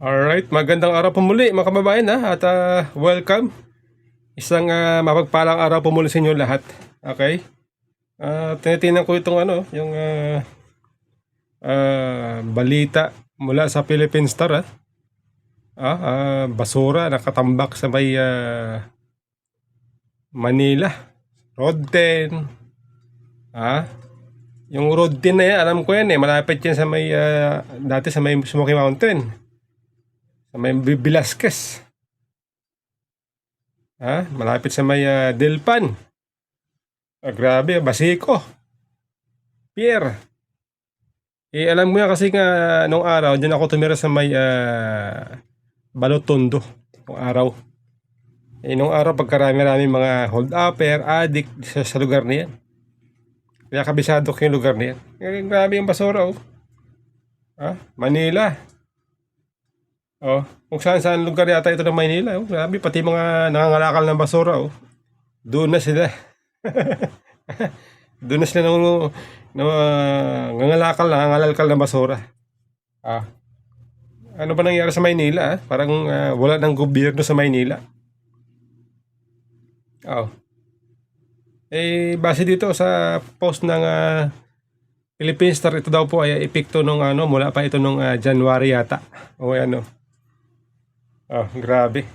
Alright, magandang araw po muli mga kababayan at welcome. Isang mapagpalang araw po muli sa inyo lahat. Okay? Tinitingnan ko itong yung balita mula sa Philippine Star. Basura nakatambak sa may Manila. Road 10. Yung Road 10 na yan, alam ko yan malapit yan sa may dati sa may Smoky Mountain. Sa may Velasquez. Malapit sa may Delpan. Grabe, Basico. Pierre. Alam mo yan kasi nga nung araw, dyan ako tumira sa may Balotondo. Nung araw. Nung araw pagkarami-rami mga hold-upper, addict sa lugar na yan. Kaya kabisado ko yung lugar na yan. Grabe yung basura Manila. Kung saan lugar yata ito ng Maynila. Grabe, pati mga nangangalakal ng basura. Doon na sila. Doon na sila nangangalalkal ng basura. Ano ba nangyari sa Maynila? Parang wala ng gobyerno sa Maynila. Base dito sa post ng Philippine Star, ito daw po ay epekto nung mula pa ito nung January yata. Grabe.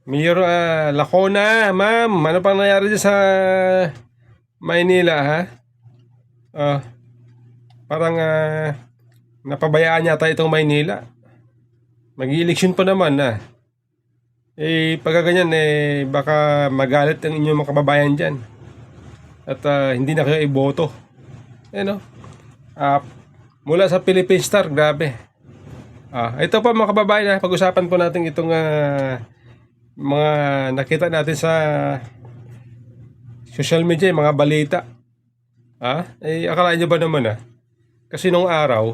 Mayor Lacona, ma'am, ano pang nangyari dyan sa Maynila, parang napabayaan yata itong Maynila. Mag-i-eleksyon pa naman pagka ganyan baka magalit ang inyong mga kababayan dyan. At hindi na kayo iboto. Mula sa Philippine Star, grabe. Ito pa mga kababayan, pag-usapan po natin itong mga nakita natin sa social media, mga balita. Akala nyo ba naman kasi nung araw,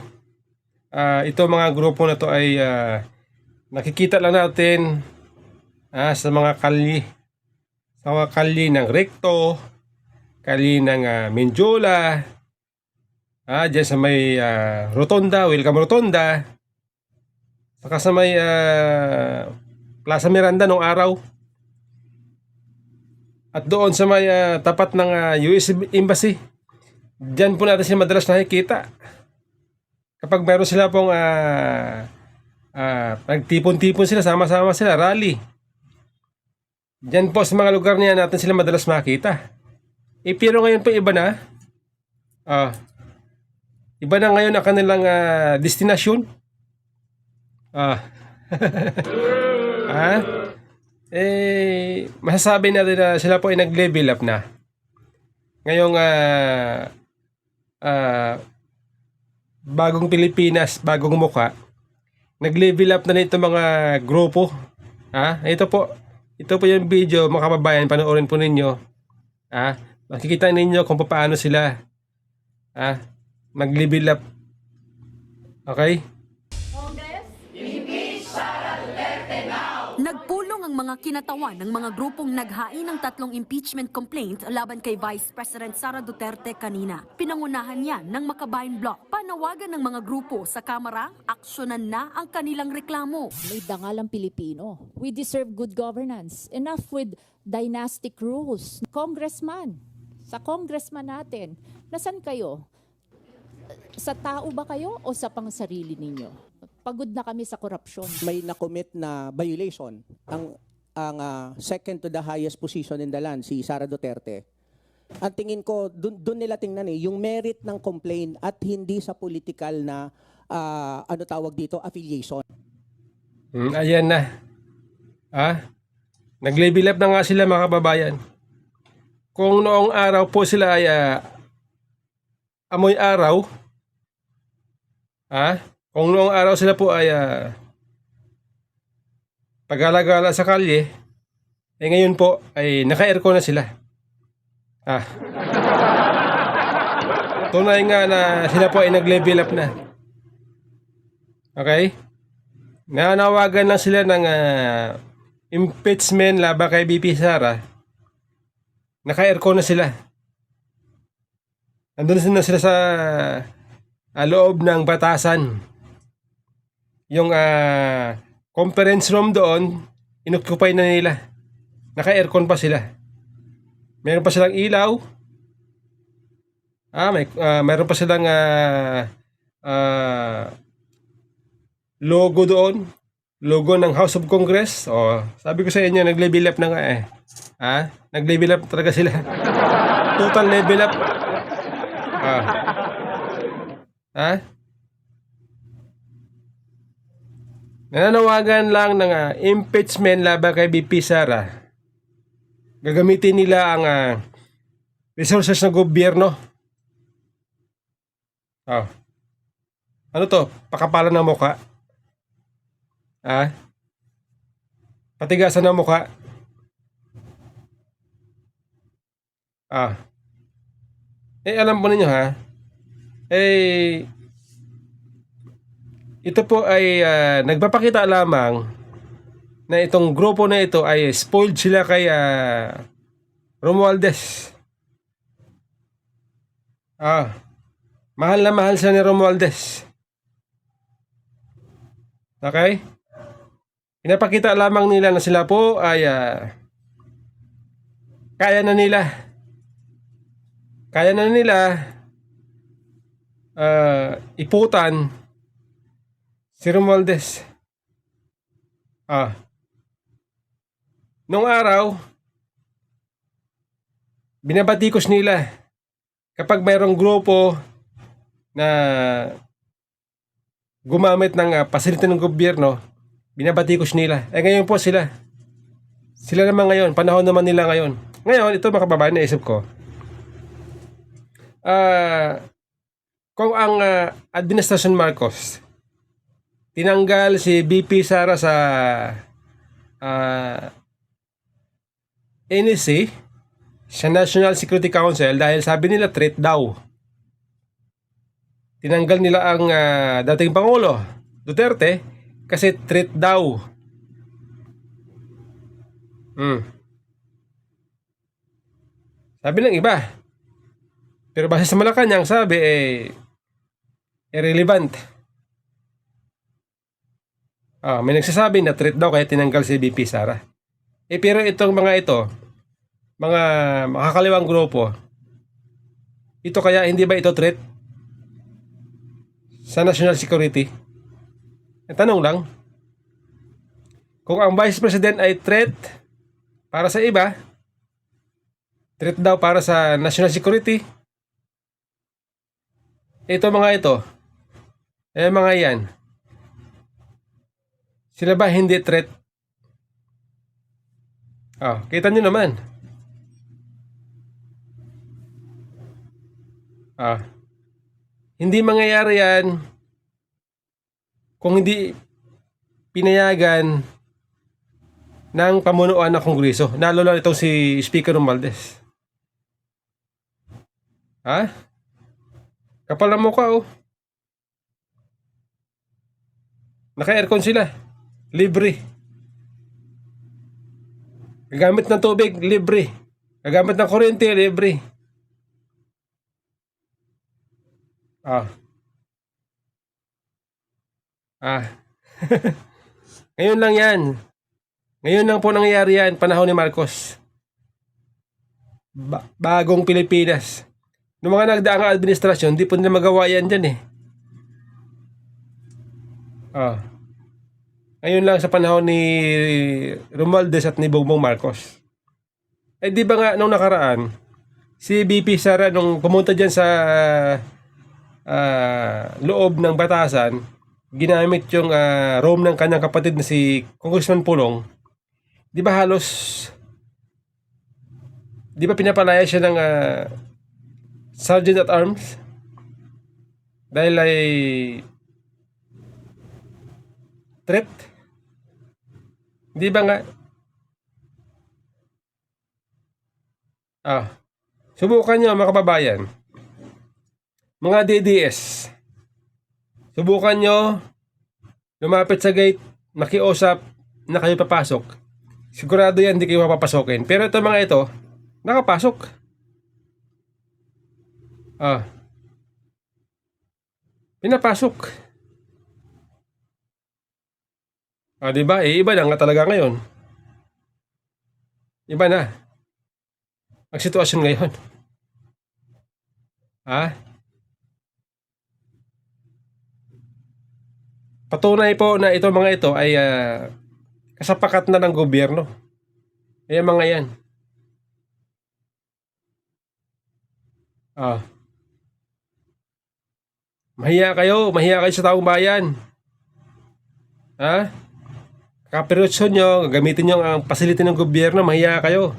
ito mga grupo na to ay nakikita lang natin sa mga kalye. Sa mga kalye ng Recto, kalye ng Menjola, dyan sa may Rotonda, Welcome Rotonda, saka sa may Plaza Miranda nung araw. At doon sa may tapat ng US Embassy. Diyan po natin sila madalas nakikita. Kapag meron sila pong nagtipon-tipon sila, sama-sama sila, rally. Diyan po sa mga lugar niya natin sila madalas makita. Pero ngayon po iba na. Iba na ngayon ang kanilang destinasyon. Masasabi natin na sila po ay nag-level up na. Ngayong bagong Pilipinas, bagong mukha, nag-level up na nito mga grupo. Ito po yung video mga kababayan, panoorin po ninyo. Makikita ninyo kung paano sila mag-level up. Okay? Nagpulong ang mga kinatawan ng mga grupong naghain ng 3 impeachment complaint laban kay Vice President Sara Duterte kanina. Pinangunahan niya ng Makabayan Block. Panawagan ng mga grupo sa Kamara, aksyonan na ang kanilang reklamo. May dangalang Pilipino. We deserve good governance. Enough with dynastic rules. Sa congressman natin, nasan kayo? Sa tao ba kayo o sa pangsarili ninyo? Pagod na kami sa korupsyon. May nakomit na violation ang second to the highest position in the land, si Sara Duterte. Ang tingin ko, dun nila tingnan yung merit ng complaint at hindi sa political na, affiliation. Ayan na. Nag-level up na nga sila mga kababayan. Kung noong araw po sila ay amoy araw, kung noong araw sila po ay pag-alagala sa kalye, ngayon po ay naka-aircon na sila. Tunay nga na sila po ay nag-level up na. Okay? Nanawagan lang sila ng impeachment laban kay BP Sara. Naka-aircon na sila. Andun na sila sa loob ng batasan. yung conference room doon, inoccupy na nila. Naka-aircon pa sila. Meron pa silang ilaw. Meron pa silang logo doon. Logo ng House of Congress. Sabi ko sa inyo, nag-level up na nga eh. Nag-level up talaga sila. Total level up. Nananawagan lang ng impeachment laban kay BP Sara. Gagamitin nila ang resources ng gobyerno. Ano to? Pakapalan ng mukha? Patigasan ng mukha? Alam po ninyo ito po ay nagpapakita lamang na itong grupo na ito ay spoiled sila kay Romualdez. Mahal na mahal siya ni Romualdez. Okay? Pinapakita lamang nila na sila po ay kaya na nila iputan si Romualdez. Nung araw, binabatikos nila kapag mayroong grupo na gumamit ng pasilidad ng gobyerno, binabatikos nila. Ngayon po sila naman ngayon, panahon naman nila ngayon. Ngayon, ito mga kababayan, naisip ko, kung ang administrasyon Marcos tinanggal si BP Sara sa NSC, sa National Security Council, dahil sabi nila threat daw. Tinanggal nila ang dating Pangulo Duterte kasi threat daw. Sabi ng iba. Pero base sa Malacanang, sabi irrelevant. May nagsasabi na threat daw kaya tinanggal si BP Sara. Pero itong mga ito, mga makakaliwang grupo, ito kaya hindi ba ito threat sa national security? Tanong lang. Kung ang Vice President ay threat para sa iba, threat daw para sa national security, ito mga ito, mga yan, sila ba hindi threat? Kita nyo naman. Hindi mangyayari yan kung hindi pinayagan ng pamunuan ng Kongreso. Lalo lang itong si Speaker Romualdez. Kapal na mukha Naka-aircon sila. Libre. Gagamit ng tubig, libre. Gagamit ng kuryente, libre. Ngayon lang yan. Ngayon lang po nangyayari yan, panahon ni Marcos. Bagong Pilipinas. Noong mga nagdaang administrasyon, hindi po nila magawa yan dyan Ngayon lang sa panahon ni Romualdez at ni Bongbong Marcos. Di ba nga nung nakaraan, si BP Sara nung pumunta dyan sa loob ng batasan, ginamit yung room ng kanyang kapatid na si Congressman Pulong. Di ba pinapalaya siya ng Sergeant at Arms? Dahil ay threat? Di ba nga? Subukan nyo mga kababayan. Mga DDS. Subukan nyo lumapit sa gate, makiusap na kayo papasok. Sigurado yan, hindi kayo mapapasokin. Pero ito mga ito, nakapasok. Pinapasok. Di ba? Iba na nga talaga ngayon. Iba na ang sitwasyon ngayon. Ha? Patunay po na itong mga ito ay kasapakat na ng gobyerno. Kaya mga yan. Ah, mahiya kayo sa taong bayan. Ha? Kapirotso nyo, gamitin nyo ang facility ng gobyerno, mahiya kayo.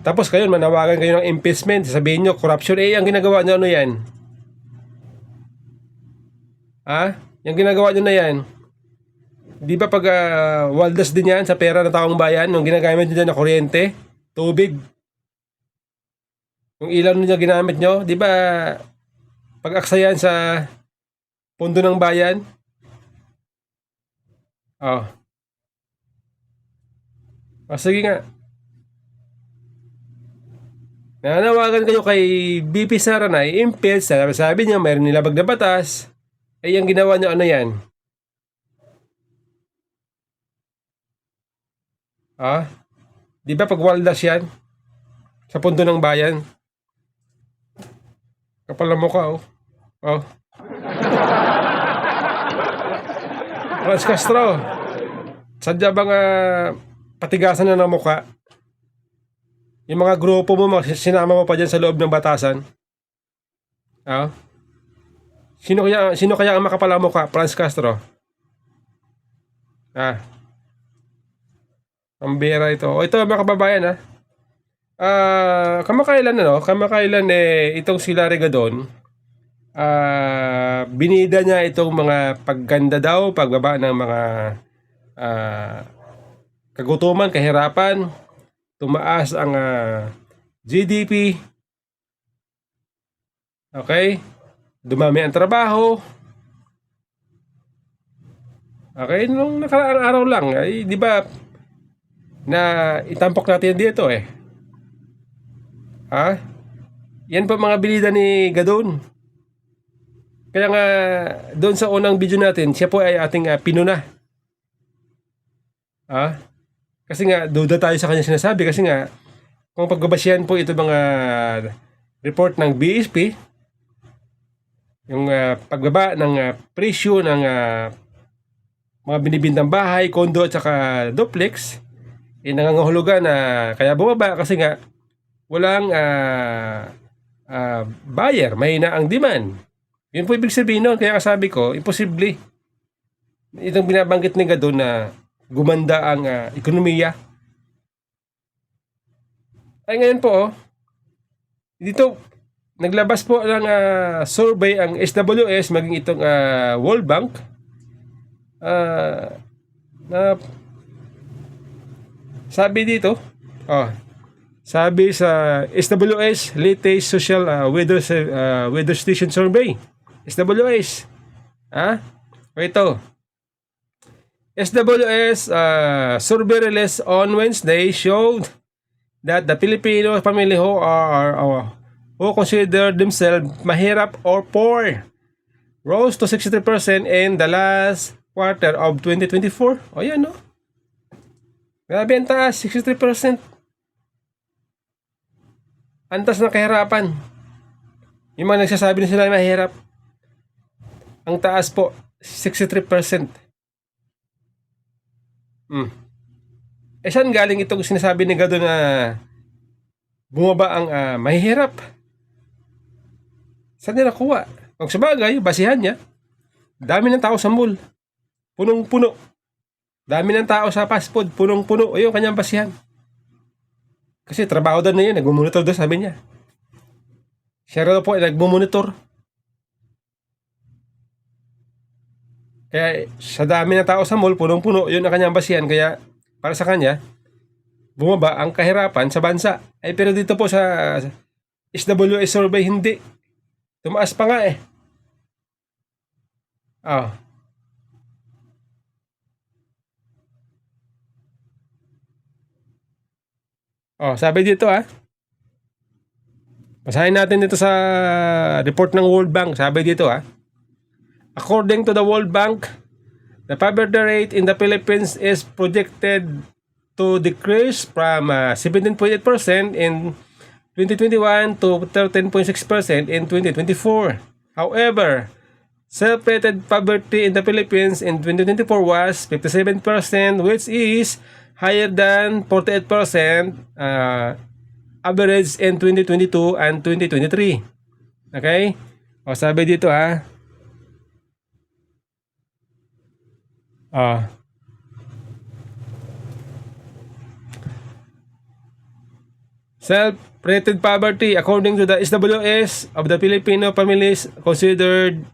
Tapos kayo, manawagan kayo ng impeachment, sabihin nyo, corruption, ang ginagawa nyo, ano yan? Ha? Yung ginagawa nyo na yan, di ba pag waldas din yan sa pera ng taong bayan, yung ginagamit nyo dyan na kuryente, tubig, yung ilaw nyo ginamit nyo, di ba pag-aksayan sa pondo ng bayan? Oh. Sige nga. Nanawagan kayo kay BP Sara na i-impeach. Sabi niya mayroon nilabag na batas. Ang ginawa niyo ano yan? Di ba pag waldas yan? Sa pondo ng bayan? Kapal na mukha, oh. Franz Castro, sadya bang patigasan na ng mukha? Yung mga grupo mo, sinama mo pa dyan sa loob ng batasan? Sino kaya ang makapal ang mukha? Franz Castro? Ang bira ito. Ito mga kababayan, kamakailan itong si Larry Gadon, binida niya itong mga pagganda daw, pagbaba ng mga kagutuman, kahirapan, tumaas ang GDP, okay, dumami ang trabaho, okay, nung nakaraang araw lang, ay di ba na itampok natin dito yan pa mga bilida ni Gadon. Kaya nga doon sa unang video natin, siya po ay ating pinuna. Kasi nga duda tayo sa kanya sinasabi, kasi nga kung pagbabasyan po ito mga report ng BSP, yung pagbaba ng presyo ng mga binibintang bahay, kondo at saka duplex, nangangahulugan na kaya bumaba kasi nga walang buyer, mahina ang demand. Yun po ibig sabihin nun. Kaya sabi ko, imposible itong binabanggit ni Gadon na gumanda ang ekonomiya. Ay ngayon po, dito naglabas po ng survey ang SWS maging itong World Bank na sabi dito, sabi sa SWS latest social weather station survey, SWS, ito SWS survey released on Wednesday showed that the Filipino family who consider themselves mahirap or poor rose to 63% in the last quarter of 2024. Yan, no? Grabe ang taas, 63%. Antas ng kahirapan. Yung mga nagsasabi na sila mahirap, ang taas po, 63%. Saan galing itong sinasabi ni Gadon na bumaba ang mahihirap? Saan niya nakuha? Kung sabagay, basihan niya, dami ng tao sa mall, punong-puno. Dami ng tao sa fast food, punong-puno. Ayun, kanyang basihan. Kasi trabaho doon na yun, nagmumonitor doon, sabi niya. Siya raw po, nagmumonitor. Kaya sa dami ng tao sa mall, punong-puno, yun ang kanyang basihan. Kaya para sa kanya, bumaba ang kahirapan sa bansa. Pero dito po sa SWS survey, hindi. Tumaas pa nga sabi dito basahin natin dito sa report ng World Bank. Sabi dito according to the World Bank, The poverty rate in the Philippines is projected to decrease from 17.8% in 2021 to 13.6% in 2024. However, self-rated poverty in the Philippines in 2024 was 57%, which is higher than 48% average in 2022 and 2023. Okay? O sabi dito self-rated poverty according to the SWS of the Filipino families considered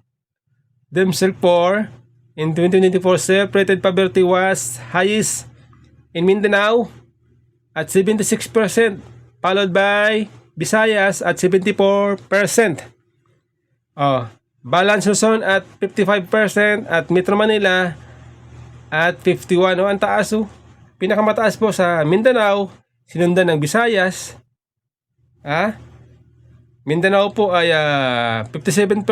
themselves poor in 2024. Self-rated poverty was highest in Mindanao at 76%, followed by Visayas at 74%. Balance Luzon at 55% at Metro Manila at 51%. Ang taas Pinakamataas po sa Mindanao, sinundan ng Visayas. Mindanao po ay 57%.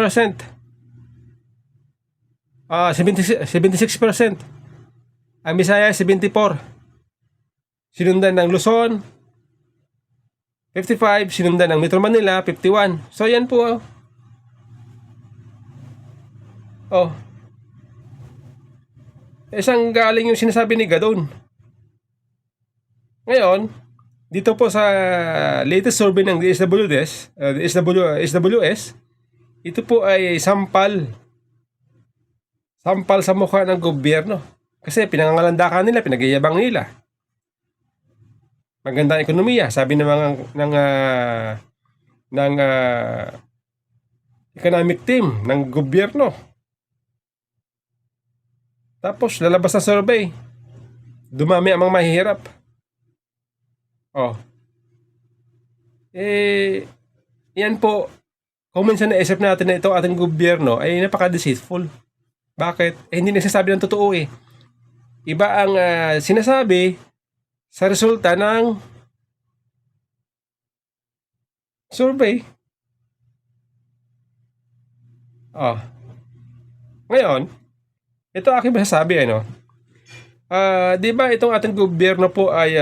76%. Ang Visayas 74%. Sinundan ng Luzon 55%, sinundan ng Metro Manila 51%. So yan po. Isang galing yung sinasabi ni Gadon. Ngayon, dito po sa latest survey ng SWS, ito po ay sampal sa mukha ng gobyerno. Kasi pinangangalandakan nila, pinagyayabang nila. Magandang ekonomiya, sabi ng mga ng economic team ng gobyerno. Tapos lalabas na survey, dumami ang mga mahihirap. Yan po, kung minsan naisip natin na ito ating gobyerno ay napaka-deceitful. Bakit? Hindi nagsasabi ng totoo Iba ang sinasabi sa resulta ng survey. Ngayon, ito aking masasabi di ba itong ating gobyerno po ay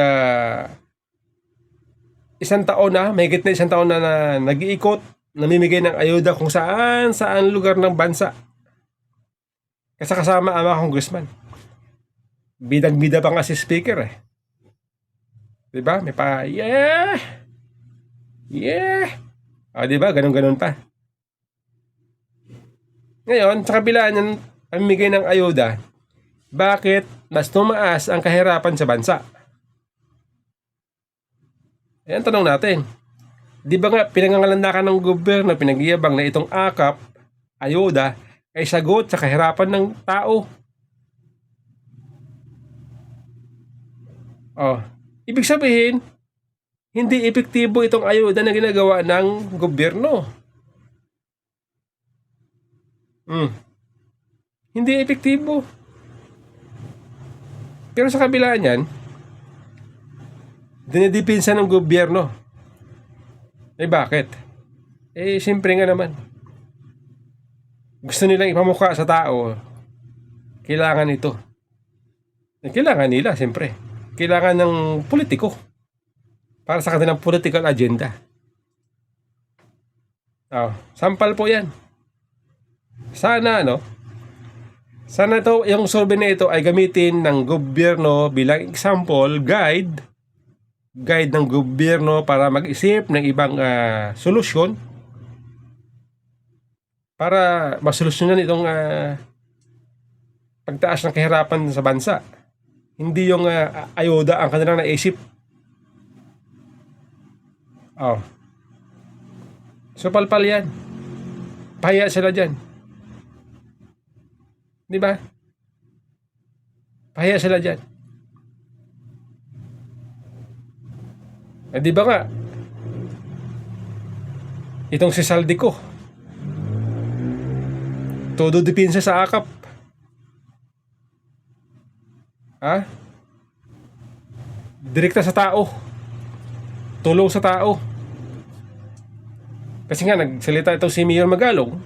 isang taon na, mahigit na isang taon na nag-iikot, namimigay ng ayuda kung saan lugar ng bansa. Kasama ang mga congressman. Bidang-bida pa nga si speaker Diba? May pa, yeah! Diba? Ganun-ganun pa. Ngayon, sa kabila ng pamimigay ng ayuda, bakit mas tumaas ang kahirapan sa bansa? Ayan, tanong natin. Di ba nga pinangangalandakan ng gobyerno, pinagyayabang na itong AKAP, ayuda, ay sagot sa kahirapan ng tao? Ibig sabihin, hindi epektibo itong ayuda na ginagawa ng gobyerno. Hindi epektibo. Pero sa kabila niyan, dinidipinsa ng gobyerno. Bakit? Siyempre nga naman. Gusto nilang ipamukha sa tao, kailangan ito. Kailangan nila, siyempre. Kailangan ng politiko para sa kanilang political agenda. Sampal po yan. Sana yung survey na ito ay gamitin ng gobyerno bilang example, guide ng gobyerno para mag-isip ng ibang solusyon para masolusyonan itong pagtaas ng kahirapan sa bansa. Hindi yung ayuda ang kanilang naisip. So palpal yan. Pahiya sila dyan. Di ba? Pahiya sila dyan. Di ba nga? Itong si Saldico, todo dipinsa sa AKAP. Direkta sa tao. Tulong sa tao. Kasi nga nagsalita itong si Mayor Magalong.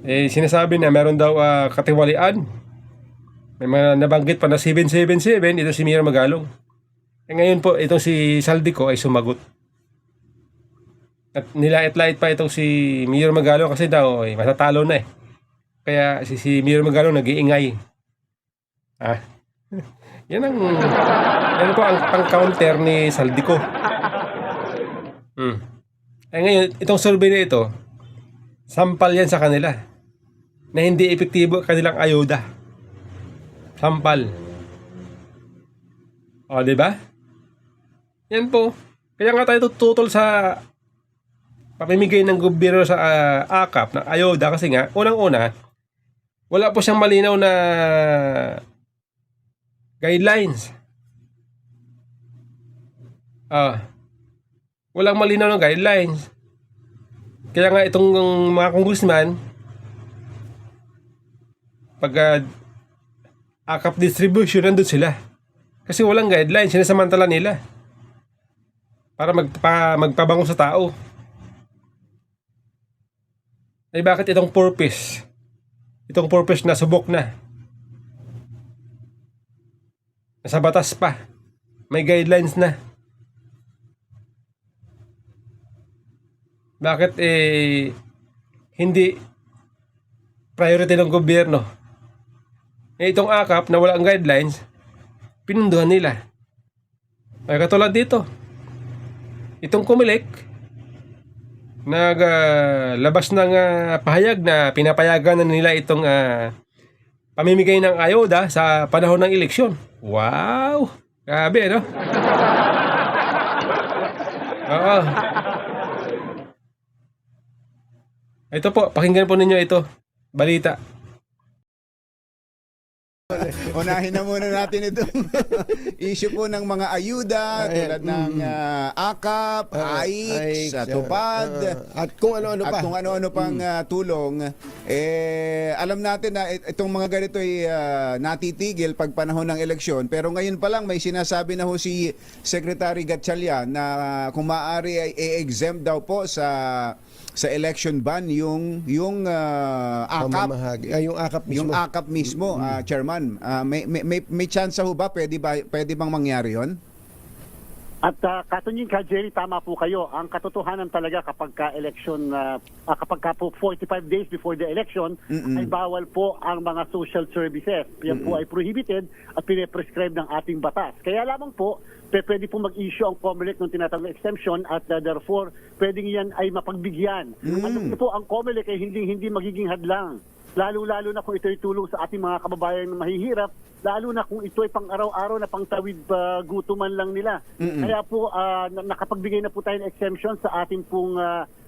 Sinasabi na meron daw katiwalian May mga nabanggit pa na 777, ito si Mayor Magalong. Ngayon po, itong si Saldico ay sumagot. At nilait-lait pa itong si Mayor Magalong kasi daw ay matatalo na eh. Kaya si Mayor Magalong nag-iingay. Ah. Yan po ang pang-counter ni Saldico. Ngayon, itong survey na ito, sampal yan sa kanila na hindi epektibo kanilang ayuda. Sampal. O, di ba? Yan po. Kaya nga tayo tututol sa pamimigay ng gobyerno sa AKAP na ayuda kasi nga, unang-una, wala po siyang malinaw na guidelines. Walang malinaw na guidelines. Kaya nga itong mga congressman, pag AKAP distribution, nandun sila. Kasi walang guidelines, sinasamantala nila. Para magpabango sa tao. Ay bakit itong purpose? Itong purpose na subok na. Nasa batas pa. May guidelines na. Bakit hindi priority ng gobyerno? Itong AKAP na walang guidelines, pinunduhan nila. Ay katulad dito. Itong Comelec, naglabas ng pahayag na pinapayagan na nila itong pamimigay ng ayuda sa panahon ng eleksyon. Wow! Grabe, no? Oo. Ito po, pakinggan po ninyo ito. Balita. Unahin na muna natin itong issue po ng mga ayuda tulad ng AKAP, AIX, TUPAD, at kung ano-ano pa. at kung ano-ano pang tulong. Alam natin na itong mga ganito ay natitigil pag panahon ng eleksyon, pero ngayon pa lang may sinasabi na ho si Secretary Gatchalian na kung maaari ay i-exempt daw po sa election ban yung AKAP. Yung AKAP mismo. Yung AKAP mismo, Chairman. May chance ho ba? Pwede bang mangyari yon? At katunying ka, Jerry, tama po kayo. Ang katotohanan talaga kapag ka-election, kapag ka po 45 days before the election, ay bawal po ang mga social services. Yan po ay prohibited at pine-prescribe ng ating batas. Kaya lamang po, pwede po mag-issue ang COMELEC ng tinatawag exemption at therefore, pwedeng yan ay mapagbigyan. At po, ang COMELEC ay hindi magiging hadlang. Lalo-lalo na kung ito ay tulong sa ating mga kababayan na mahihirap, lalo na kung ito ay pang-araw-araw na pang-tawid gutuman lang nila. Kaya po, nakapagbigay na po tayo ng exemption sa ating pong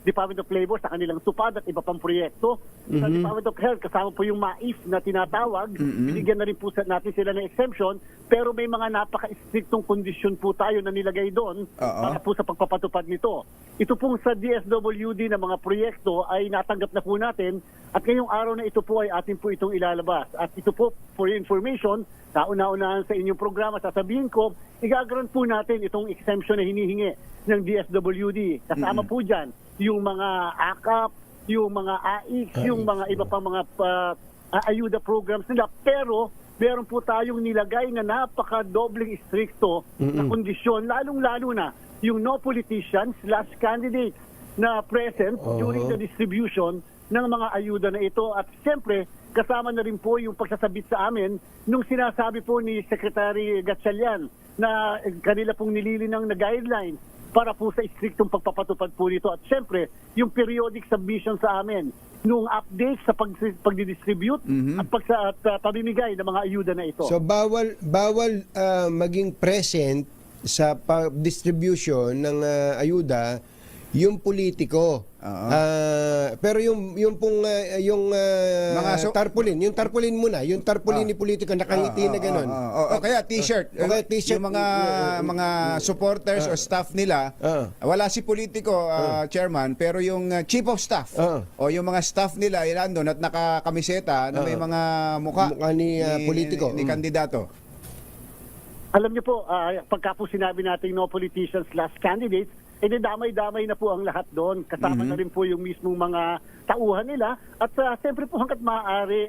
Department of Labor sa kanilang TUPAD at iba pang proyekto. Sa Department of Health, kasama po yung MAIF na tinatawag, binigyan na rin po natin sila ng exemption, pero may mga napaka-strictong kondisyon po tayo na nilagay doon para po sa pagpapatupad nito. Ito pong sa DSWD na mga proyekto ay natanggap na po natin at ngayong araw na ito po ay atin po itong ilalabas. At ito po, for your information, kauna-unahan sa inyong programa, sasabihin ko, igagaran po natin itong exemption na hinihingi ng DSWD. Kasama po dyan yung mga AKAP, yung mga AIX, yung mga iba pang mga ayuda programs nila. Pero meron po tayong nilagay na napaka-dobling stricto na kondisyon, lalong-lalo na yung no politician/candidate na present during the distribution ng mga ayuda na ito. At siyempre, kasama na rin po yung pagsasabit sa amin nung sinasabi po ni Secretary Gatchalian na kanila pong nililinang na guidelines para po sa striktong pagpapatupad po nito. At siyempre, yung periodic submission sa amin nung update sa pagdidistribute at pamimigay ng mga ayuda na ito. So bawal maging present sa distribution ng ayuda yung politiko. Pero yung pong tarpaulin, yung tarpaulin muna, yung tarpaulin ni politiko nakangiti na gano'n. Kaya t-shirt. Okay, t-shirt. Yung mga supporters o staff nila, wala si politiko, chairman, pero yung chief of staff o yung mga staff nila ay nandun at nakakamiseta na may mga mukha ni politiko. Ni kandidato. Alam niyo po, pagka po sinabi natin no politicians/candidates, damay-damay na po ang lahat doon. Kasama na rin po yung mismong mga tauhan nila. At siyempre po hanggat maaari,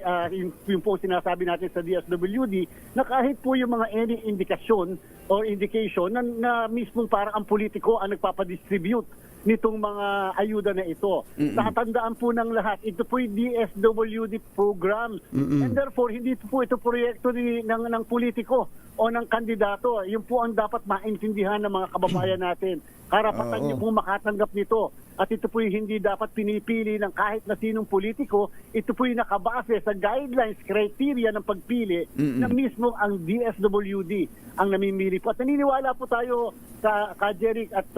yung po sinasabi natin sa DSWD, na kahit po yung mga any indikasyon or indication na mismong parang ang politiko ang nagpapadistribute nitong mga ayuda na ito. Tatandaan po ng lahat, ito po yung DSWD program. And therefore, hindi po ito proyekto ng politiko o ng kandidato. Yun po ang dapat maintindihan ng mga kababayan natin. Karapatan niyo pong makatanggap nito. At ito po yung hindi dapat pinipili ng kahit na sinong politiko. Ito po yung nakabase sa guidelines, criteria ng pagpili na mismo ang DSWD ang namimili po. At naniniwala po tayo sa Jeric at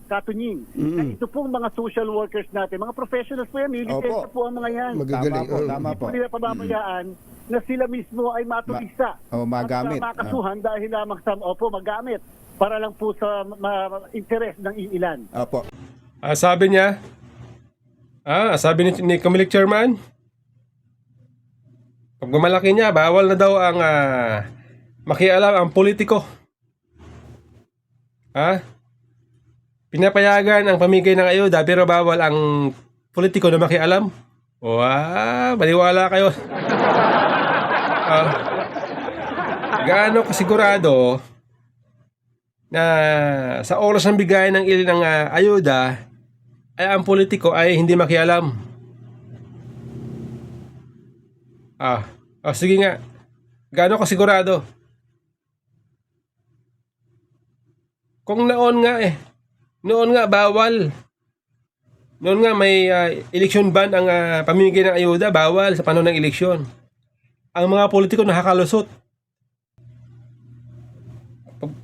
Katunying na ito pong mga social workers natin, mga professionals po yan, military po ang mga yan. Magagaling. Tama po. Hindi nila pababayaan na sila mismo ay matulisa magamit. at makasuhan dahil lamang sa magamit para lang po sa interes ng iilan. Opo. Sabi niya, sabi ni Comelec Chairman, pag gumalaki niya, bawal na daw ang makialam ang politiko. Pinapayagan ang pamigay ng ayuda pero bawal ang politiko na makialam. Maniwala kayo. Gaano kasigurado na sa oras ng bigay ng ilang ayuda ay ang politiko ay hindi makialam. Sige nga. Gaano kasigurado? Kung noon nga bawal. Noon nga may election ban ang pamimigay ng ayuda, bawal sa panahon ng eleksyon. Ang mga politiko nakakalusot.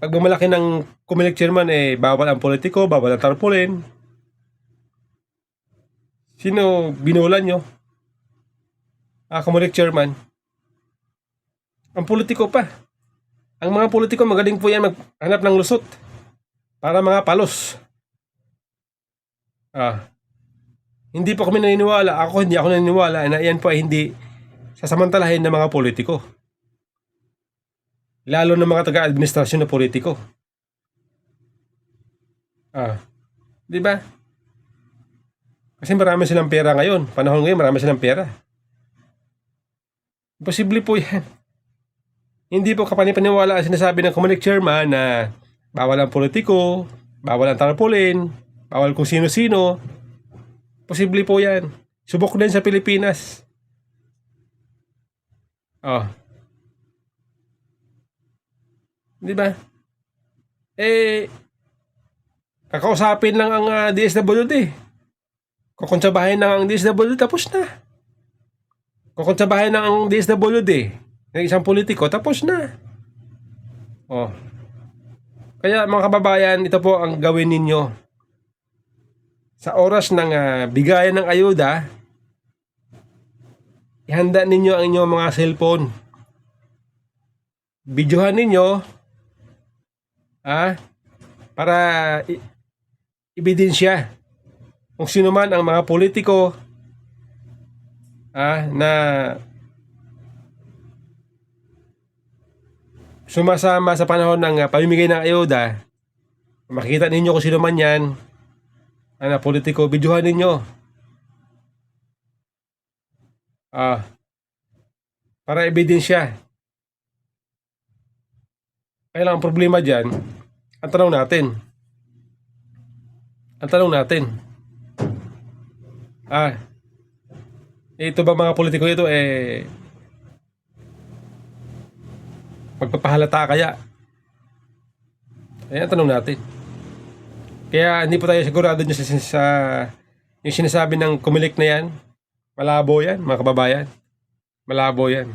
Pag malaki ng Comelec Chairman, bawal ang politiko, bawal ang tarpaulin. Sino binulan nyo? Comelec Chairman. Ang politiko pa. Ang mga politiko magaling po yan maghanap ng lusot para mga palos. Hindi po kami naniniwala. Hindi ako naniniwala na yan po ay hindi sasamantalahin ng mga politiko. Lalo ng mga taga-administrasyon na politiko. Di ba? Kasi marami silang pera ngayon. Panahon ngayon, marami silang pera. Imposible po yan. Hindi po kapanipaniwala ang sinasabi ng Comelec Chairman na bawal ang politiko, bawal ang tarpaulin, bawal kung sino-sino. Posible po yan. Subok din sa Pilipinas. Di ba? Kakausapin lang ang DSWD. Kukuntsabahin lang ang DSWD, tapos na. Kukuntsabahin lang ang DSWD ng isang politiko, tapos na. Kaya mga kababayan, ito po ang gawin ninyo. Sa oras ng bigayan ng ayuda, ihanda ninyo ang inyong mga cellphone. Videohan ninyo para ebidensya kung sino man ang mga politiko na sumasama sa panahon ng pamimigay ng ayuda. Makikita ninyo kung sino man yan na politiko, videohan ninyo para ebidensya. Kaya lang ang problema dyan, ang tanong natin, ito ba mga politiko ito magpapahalata kaya? Ayan ang tanong natin. Kaya hindi po tayo sigurado nyo sa yung sinasabi ng Comelec na yan. Malabo yan, mga kababayan. Malabo yan.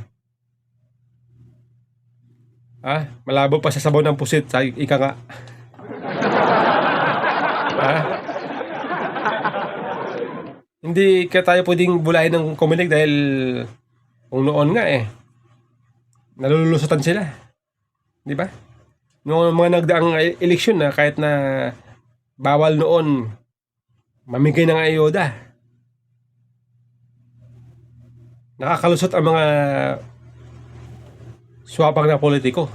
Malabo pa sa sabaw ng pusit, sa ika nga. Hindi ka tayo pwedeng bulahin ng Comelec dahil kung noon nga nalulusutan sila. Di ba? Noong mga nagdaang eleksyon na kahit na bawal noon mamigay ng ayuda, nakakalusot ang mga swapang na politiko.